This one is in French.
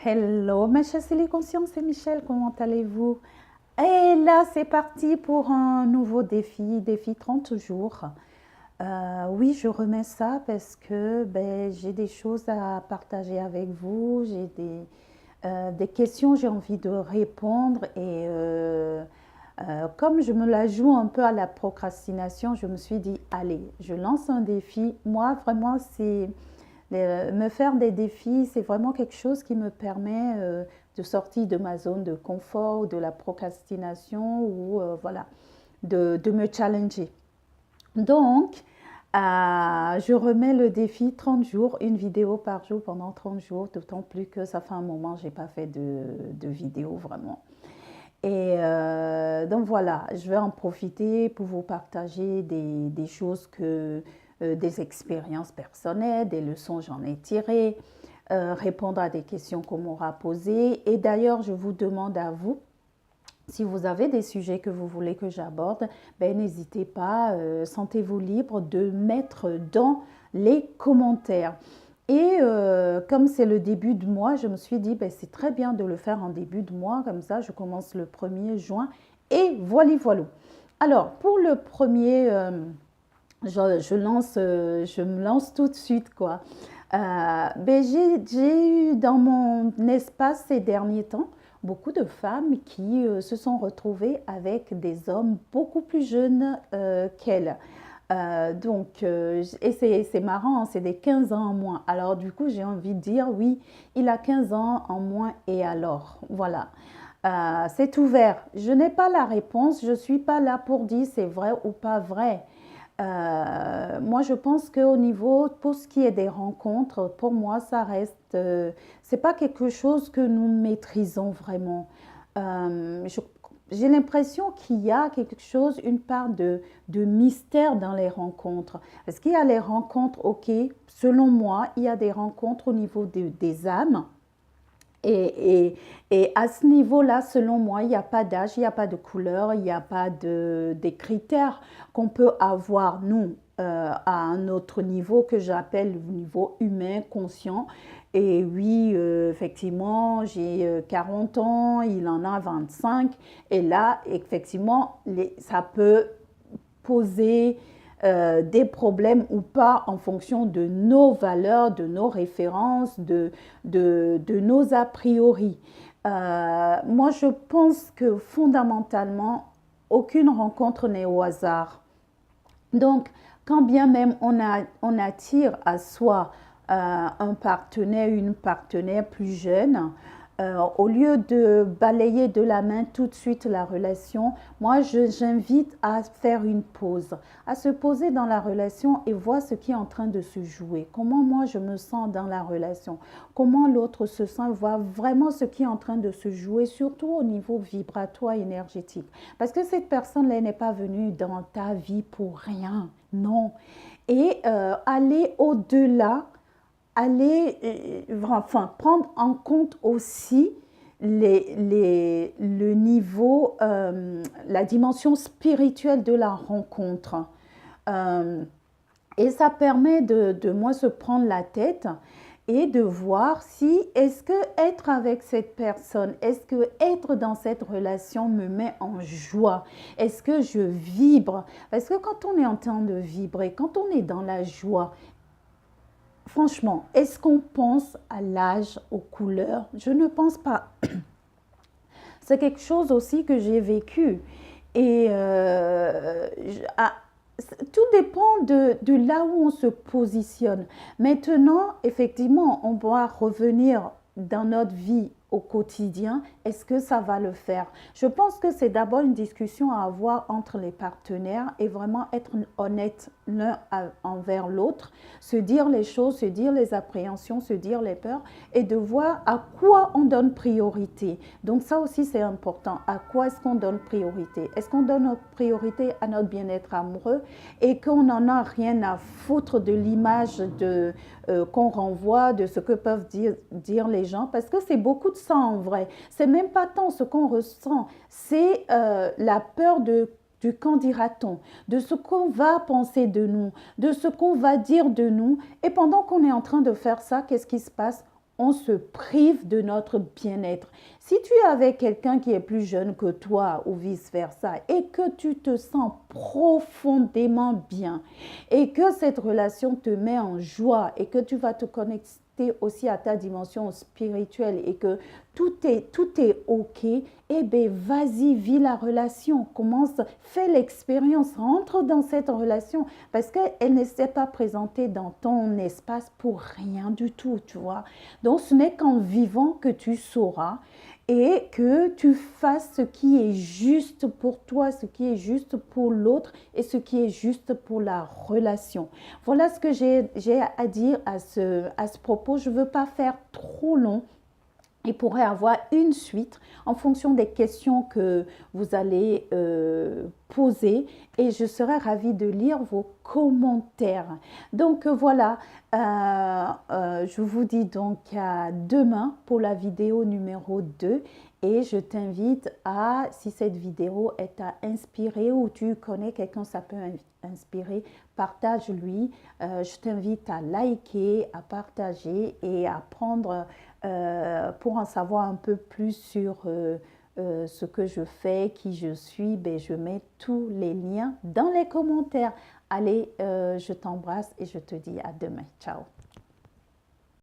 Hello, ma chère Célie Conscience, c'est Michel, comment allez-vous? Et là, c'est parti pour un nouveau défi 30 jours. Oui, je remets ça parce que j'ai des choses à partager avec vous, j'ai des questions, j'ai envie de répondre comme je me la joue un peu à la procrastination, je me suis dit, allez, je lance un défi. Moi, vraiment, me faire des défis, c'est vraiment quelque chose qui me permet de sortir de ma zone de confort, de la procrastination ou voilà, de me challenger. Donc, je remets le défi 30 jours, une vidéo par jour pendant 30 jours, d'autant plus que ça fait un moment que je n'ai pas fait de vidéo vraiment. Donc voilà, je vais en profiter pour vous partager des choses des expériences personnelles, des leçons que j'en ai tirées, répondre à des questions qu'on m'aura posées. Et d'ailleurs, je vous demande à vous, si vous avez des sujets que vous voulez que j'aborde, n'hésitez pas, sentez-vous libre de mettre dans les commentaires. Et comme c'est le début de mois, je me suis dit, c'est très bien de le faire en début de mois, comme ça je commence le 1er juin. Et voilà. Alors, pour le premier, je me lance tout de suite, quoi. J'ai eu dans mon espace ces derniers temps beaucoup de femmes qui se sont retrouvées avec des hommes beaucoup plus jeunes qu'elles. Et c'est marrant, hein, c'est des 15 ans en moins. Alors du coup, j'ai envie de dire, oui, il a 15 ans en moins et alors, voilà. C'est ouvert. Je n'ai pas la réponse, je ne suis pas là pour dire c'est vrai ou pas vrai. Moi, je pense qu'au niveau, pour ce qui est des rencontres, pour moi, ça reste, c'est pas quelque chose que nous maîtrisons vraiment. Euh, je- j'ai l'impression qu'il y a quelque chose, une part de mystère dans les rencontres. Parce qu'il y a les rencontres, ok, selon moi, il y a des rencontres au niveau des âmes. Et, et, et à ce niveau-là, selon moi, il n'y a pas d'âge, il n'y a pas de couleur, il n'y a pas des critères qu'on peut avoir, nous, à un autre niveau que j'appelle le niveau humain, conscient. Et oui, effectivement, j'ai 40 ans, il en a 25. Et là, effectivement, ça peut poser des problèmes ou pas en fonction de nos valeurs, de nos références, de nos a priori. Moi, je pense que fondamentalement, aucune rencontre n'est au hasard. Donc, quand bien même on attire à soi un partenaire, une partenaire plus jeune, au lieu de balayer de la main tout de suite la relation, moi j'invite à faire une pause, à se poser dans la relation et voir ce qui est en train de se jouer. Comment moi je me sens dans la relation, comment l'autre se sent, voir vraiment ce qui est en train de se jouer, surtout au niveau vibratoire énergétique. Parce que cette personne-là n'est pas venue dans ta vie pour rien, non. Et aller au-delà, enfin, prendre en compte aussi le niveau, la dimension spirituelle de la rencontre. Euh, et ça permet de moins se prendre la tête et de voir si est-ce que être avec cette personne, est-ce que être dans cette relation me met en joie, est-ce que je vibre, parce que quand on est en train de vibrer, quand on est dans la joie, franchement, est-ce qu'on pense à l'âge, aux couleurs? Je ne pense pas. C'est quelque chose aussi que j'ai vécu. Et tout dépend de là où on se positionne. Maintenant, effectivement, on doit revenir dans notre vie au quotidien. Est-ce que ça va le faire? Je pense que c'est d'abord une discussion à avoir entre les partenaires et vraiment être honnête l'un envers l'autre, se dire les choses, se dire les appréhensions, se dire les peurs et de voir à quoi on donne priorité. Donc ça aussi c'est important. À quoi est-ce qu'on donne priorité? Est-ce qu'on donne notre priorité à notre bien-être amoureux et qu'on n'en a rien à foutre de l'image qu'on renvoie, de ce que peuvent dire les gens? Parce que c'est beaucoup de ça en vrai. C'est même pas tant ce qu'on ressent, c'est la peur du qu'en dira-t-on, de ce qu'on va penser de nous, de ce qu'on va dire de nous. Et pendant qu'on est en train de faire ça, qu'est-ce qui se passe? on se prive de notre bien-être. Si tu es avec quelqu'un qui est plus jeune que toi ou vice-versa et que tu te sens profondément bien et que cette relation te met en joie et que tu vas te connecter aussi à ta dimension spirituelle et que tout est OK, eh bien, vas-y, vis la relation, commence, fais l'expérience, rentre dans cette relation parce qu'elle ne s'est pas présentée dans ton espace pour rien du tout, tu vois. Donc, ce n'est qu'en vivant que tu sauras et que tu fasses ce qui est juste pour toi, ce qui est juste pour l'autre et ce qui est juste pour la relation. Voilà ce que j'ai à dire à ce propos. Je ne veux pas faire trop long. Il pourrait avoir une suite en fonction des questions que vous allez poser et je serai ravie de lire vos commentaires. Donc voilà, je vous dis donc à demain pour la vidéo numéro 2 et je t'invite à, si cette vidéo est à inspirer ou tu connais quelqu'un, ça peut inspirer, partage-lui. Je t'invite à liker, à partager et à prendre pour en savoir un peu plus sur ce que je fais, qui je suis, ben, je mets tous les liens dans les commentaires. Allez, je t'embrasse et je te dis à demain. Ciao.